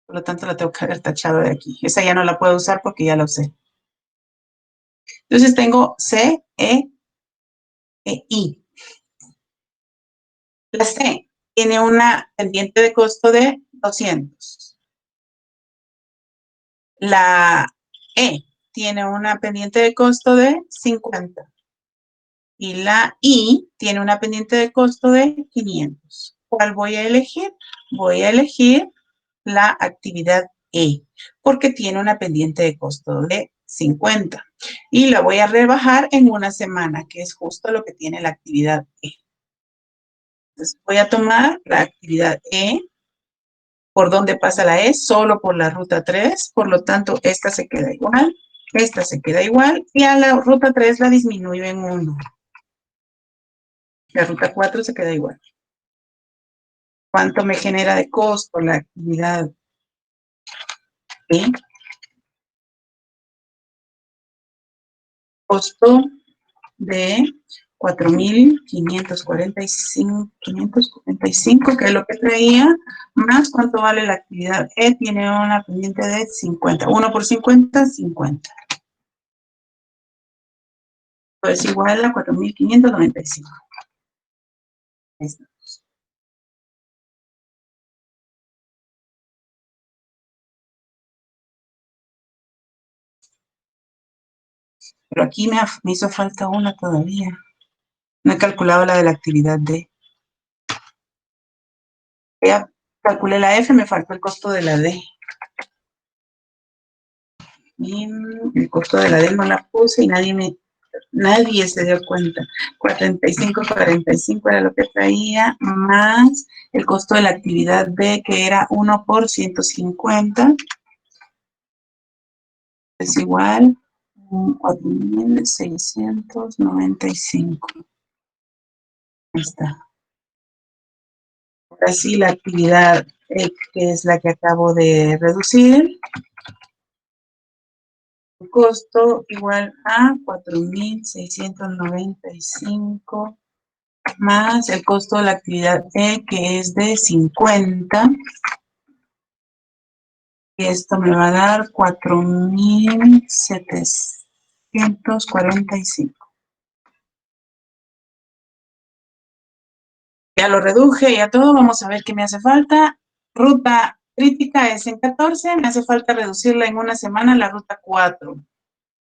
Por lo tanto, la tengo que haber tachado de aquí. Esa ya no la puedo usar porque ya la usé. Entonces, tengo C, E, I. La C tiene una pendiente de costo de 200. La E tiene una pendiente de costo de 50. Y la I tiene una pendiente de costo de 500. ¿cuál voy a elegir? Voy a elegir la actividad E, porque tiene una pendiente de costo de 50. Y la voy a rebajar en una semana, que es justo lo que tiene la actividad E. Entonces, voy a tomar la actividad E. ¿Por dónde pasa la E? Solo por la ruta 3. Por lo tanto, esta se queda igual. Esta se queda igual. Y a la ruta 3 la disminuyo en 1. La ruta 4 se queda igual. ¿Cuánto me genera de costo la actividad E? Costo de 4.545, que es lo que traía, más cuánto vale la actividad E, tiene una pendiente de 50. 1 por 50, 50. Pues igual a 4.595. Ahí está. Pero aquí me hizo falta una todavía. No he calculado la de la actividad D. Ya calculé la F, me faltó el costo de la D. Y el costo de la D no la puse y nadie se dio cuenta. 45 era lo que traía, más el costo de la actividad B, que era 1 por 150. Es igual a 4.695. Ahí está. Ahora sí, la actividad E, que es la que acabo de reducir. El costo igual a 4.695 más el costo de la actividad E, que es de 50. Y esto me va a dar 4.745. Ya lo reduje, ya todo. Vamos a ver qué me hace falta. Ruta crítica es en 14. Me hace falta reducirla en una semana, la ruta 4.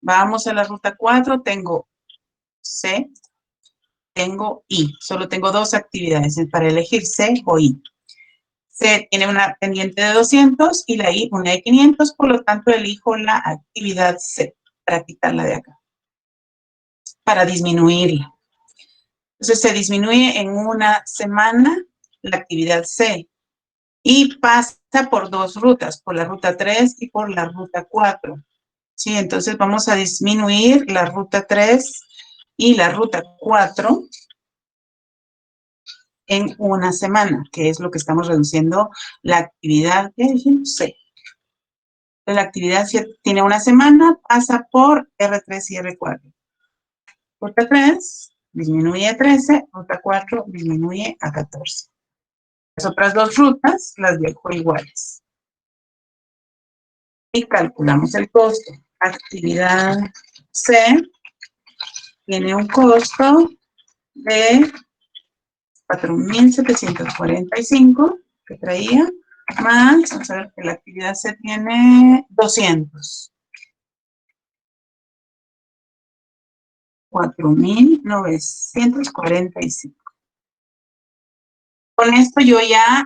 Vamos a la ruta 4. Tengo C, tengo I. Solo tengo dos actividades para elegir C o I. C tiene una pendiente de 200 y la I una de 500. Por lo tanto, elijo la actividad C para quitarla de acá, para disminuirla. Entonces, se disminuye en una semana la actividad C y pasa por dos rutas, por la ruta 3 y por la ruta 4. ¿Sí? Entonces, vamos a disminuir la ruta 3 y la ruta 4 en una semana, que es lo que estamos reduciendo la actividad C. La actividad C tiene una semana, pasa por R3 y R4. Ruta 3 disminuye a 13, ruta 4 disminuye a 14. Las otras dos rutas las dejo iguales. Y calculamos el costo. Actividad C tiene un costo de 4.745 que traía, más, vamos a ver que la actividad C tiene 200. 4.945. Con esto yo ya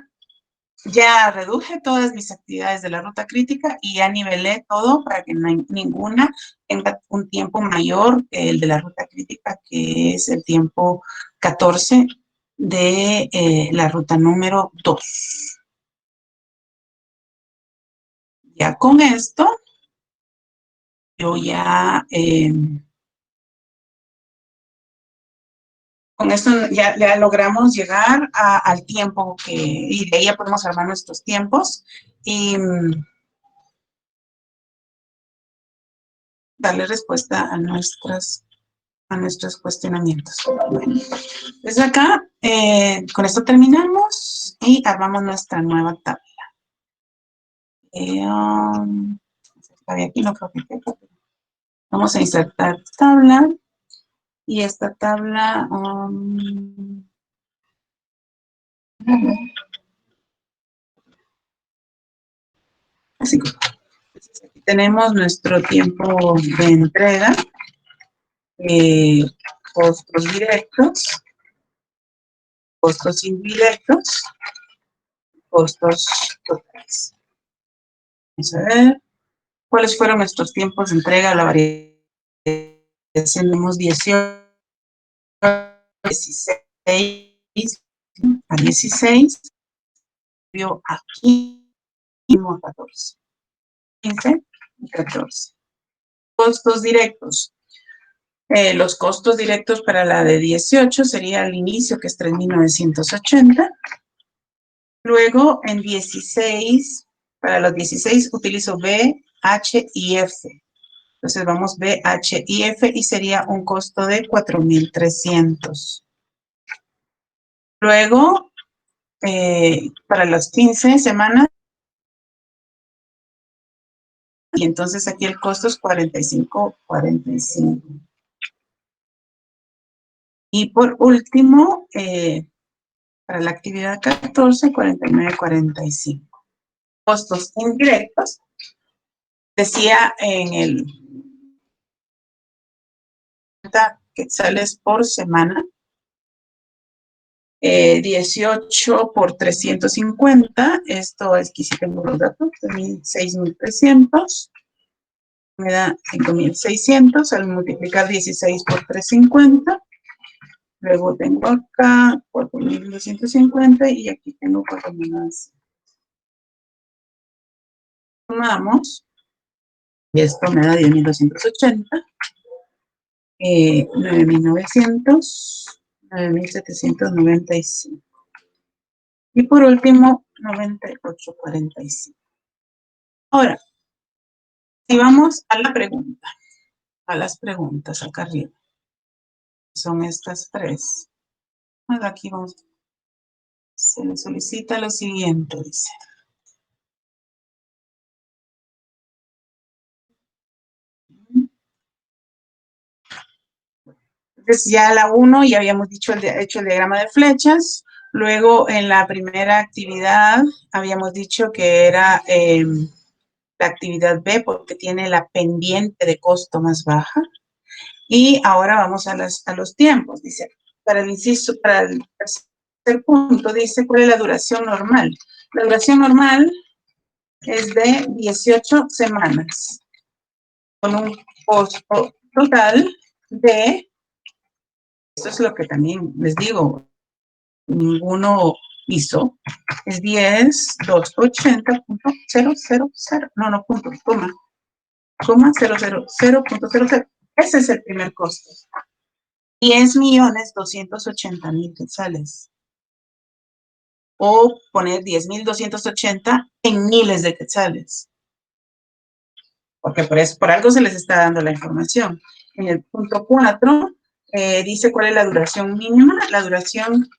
reduje todas mis actividades de la ruta crítica y ya nivelé todo para que ninguna tenga un tiempo mayor que el de la ruta crítica, que es el tiempo 14 de la ruta número 2. Ya con esto, yo ya... con esto ya logramos llegar al tiempo y de ahí ya podemos armar nuestros tiempos y darle respuesta a nuestros cuestionamientos. Bueno, desde acá, con esto terminamos y armamos nuestra nueva tabla. Aquí no creo que quede. Vamos a insertar tabla y esta tabla... así como. Aquí tenemos nuestro tiempo de entrega, costos directos, costos indirectos, costos totales. Vamos a ver cuáles fueron nuestros tiempos de entrega a la variación. Tenemos 18, 16 a 16, aquí a 14, 15 y 14. Costos directos. Los costos directos para la de 18 sería al inicio, que es 3.980. Luego, en 16, para los 16 utilizo B, H y F. Entonces vamos B, H y F y sería un costo de 4.300. Luego, para las 15 semanas, y entonces aquí el costo es 45. Y por último, para la actividad 14, 49.45. Costos indirectos. Decía en el quetzales por semana. 18 por 350. Esto es, aquí sí tengo los datos. 6.300. Me da 5.600 al multiplicar 16 por 350. Luego tengo acá 4.250 y aquí tengo 4.000. Sumamos. Y esto me da 10.280. 9.900. 9.795. Y por último, 98.45. Ahora, si vamos a la pregunta, a las preguntas acá arriba, son estas tres. Aquí vamos. Se le solicita lo siguiente, dice. Entonces ya la 1 ya habíamos hecho el diagrama de flechas. Luego en la primera actividad habíamos dicho que era la actividad B porque tiene la pendiente de costo más baja. Y ahora vamos a los tiempos. Dice, para el tercer punto, dice cuál es la duración normal. La duración normal es de 18 semanas, con un costo total de, esto es lo que también les digo, ninguno hizo, es 10.280.000, no, punto, coma 000.00. Ese es el primer costo. 10.280.000 quetzales. O poner 10.280 en miles de quetzales. Porque por algo se les está dando la información. En el punto 4 dice cuál es la duración mínima. La duración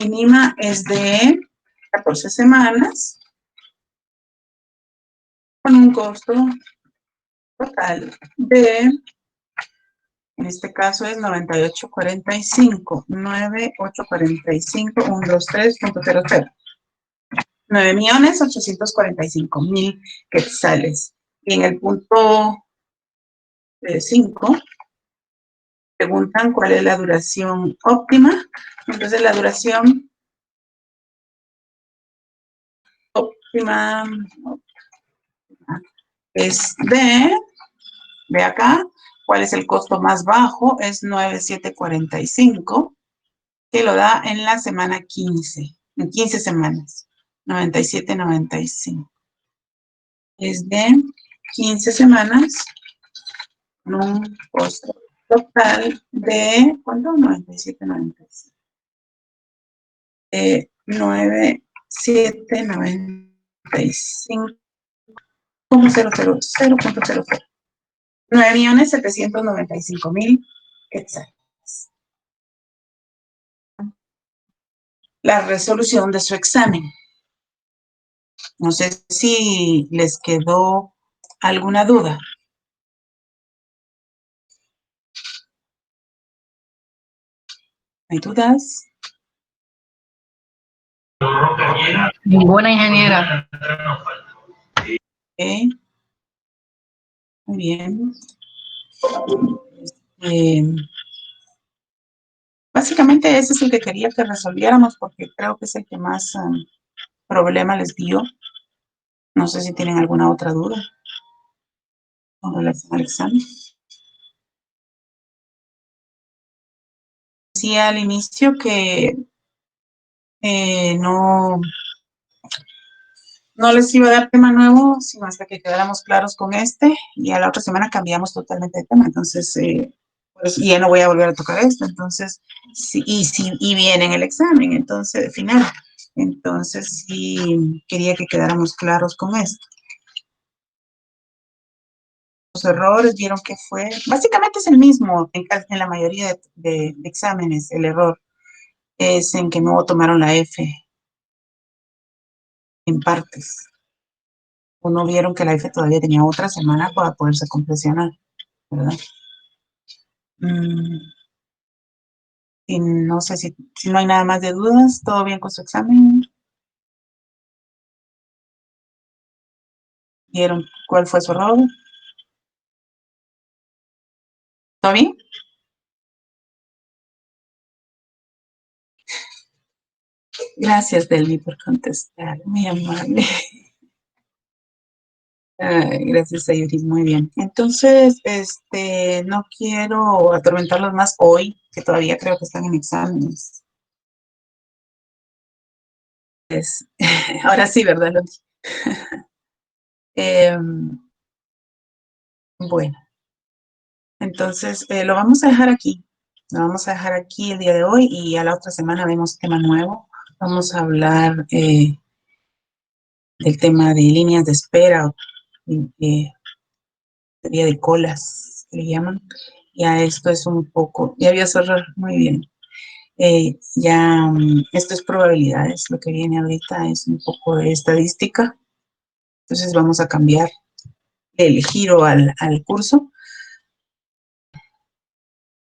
mínima es de 14 semanas con un costo total de, en este caso es 98.45, 98.45.123.00. 9.845.000 quetzales. Y en el punto 5, preguntan cuál es la duración óptima. Entonces, la duración óptima es de acá, cuál es el costo más bajo, es 9.745, que lo da en la semana 15, en 15 semanas, 97.95. Es de 15 semanas, con un costo total de, ¿cuánto? 97.95. 97.95. 0.00. 9.795.000 quetzales. La resolución de su examen. No sé si les quedó alguna duda. ¿Hay dudas? Ninguna, ingeniera. Okay. Muy bien. Básicamente ese es el que quería que resolviéramos porque creo que es el que más problema les dio. No sé si tienen alguna otra duda con relación al examen. Decía al inicio que no les iba a dar tema nuevo, sino hasta que quedáramos claros con este, y a la otra semana cambiamos totalmente de tema, entonces, pues ya no voy a volver a tocar esto, entonces, sí, y viene en el examen, entonces, final, entonces sí quería que quedáramos claros con esto. Los errores, vieron que fue, básicamente es el mismo en la mayoría de exámenes, el error es en que no tomaron la F en partes. O no vieron que la F todavía tenía otra semana para poderse completar, ¿verdad? Y no sé si no hay nada más de dudas, ¿todo bien con su examen? ¿Vieron cuál fue su error? ¿Todo bien? Gracias, Delmi, por contestar, muy amable. Ay, gracias, Sayuri, muy bien. Entonces, no quiero atormentarlos más hoy, que todavía creo que están en exámenes. Ahora sí, ¿verdad, Loti? Bueno, entonces lo vamos a dejar aquí. Lo vamos a dejar aquí el día de hoy y a la otra semana vemos tema nuevo. Vamos a hablar del tema de líneas de espera, teoría de colas, que le llaman. Ya esto es un poco, ya vio cerrar muy bien. Esto es probabilidades, lo que viene ahorita es un poco de estadística. Entonces vamos a cambiar el giro al curso.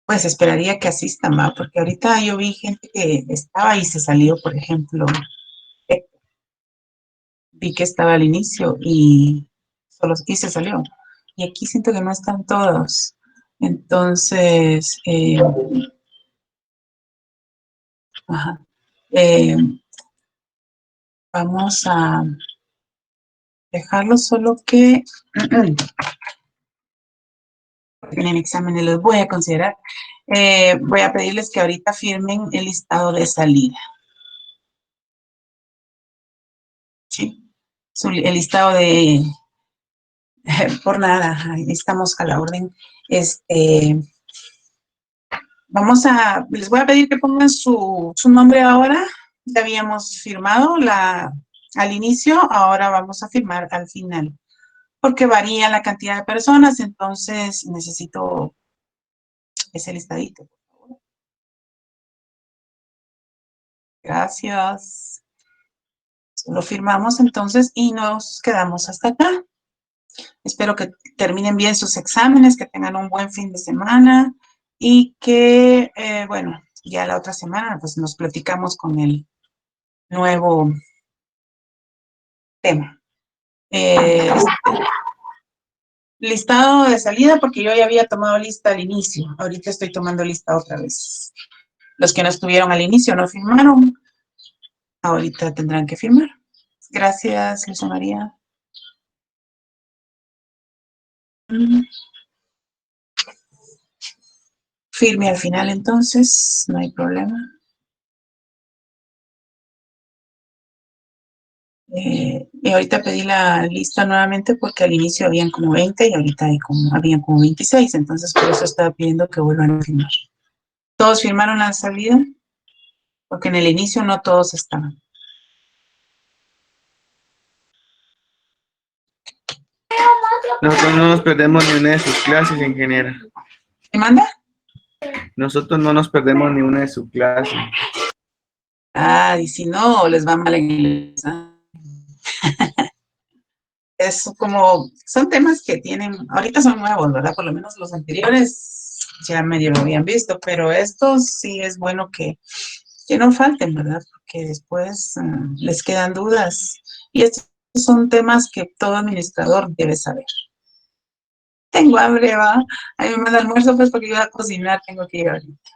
Pues esperaría que asistan, ¿va? Porque ahorita yo vi gente que estaba y se salió, por ejemplo. Vi que estaba al inicio y se salió. Y aquí siento que no están todos. Entonces, ajá. Vamos a dejarlo solo que en exámenes los voy a considerar. Voy a pedirles que ahorita firmen el listado de salida. ¿Sí? El listado de... Por nada, estamos a la orden. Les voy a pedir que pongan su nombre ahora. Ya habíamos firmado al inicio, ahora vamos a firmar al final. Porque varía la cantidad de personas, entonces necesito ese listadito. Gracias. Lo firmamos entonces y nos quedamos hasta acá. Espero que terminen bien sus exámenes, que tengan un buen fin de semana y que, bueno, ya la otra semana pues nos platicamos con el nuevo tema. Listado de salida porque yo ya había tomado lista al inicio. Ahorita estoy tomando lista otra vez. Los que no estuvieron al inicio no firmaron. Ahorita tendrán que firmar. Gracias, Luisa María. Firme al final entonces, no hay problema. Y ahorita pedí la lista nuevamente porque al inicio habían como 20 y ahorita habían como 26, entonces por eso estaba pidiendo que vuelvan a firmar. ¿Todos firmaron la salida? Porque en el inicio no todos estaban. Nosotros no nos perdemos ni una de sus clases, ingeniera. ¿Me manda? Nosotros no nos perdemos ni una de sus clases. Ah, y si no, les va mal en inglés. Es como, son temas que tienen, ahorita son nuevos, ¿verdad? Por lo menos los anteriores ya medio lo habían visto, pero estos sí es bueno que no falten, ¿verdad? Porque después les quedan dudas. Y estos son temas que todo administrador debe saber. Tengo hambre, va. Ahí me manda almuerzo, pues porque iba a cocinar, tengo que ir ahorita.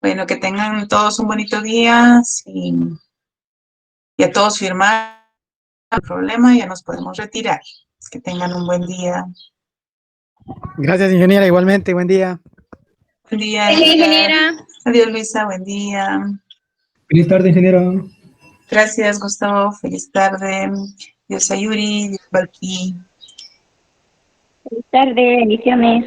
Bueno, que tengan todos un bonito día y a todos firmar el problema, ya nos podemos retirar. Que tengan un buen día. Gracias, ingeniera. Igualmente, buen día. Buen día. Sí, ingeniera. Adiós, Luisa. Buen día. Feliz tarde, ingeniero. Gracias, Gustavo. Feliz tarde. Dios Ayuri, Dios Valky. Feliz tarde, bendiciones.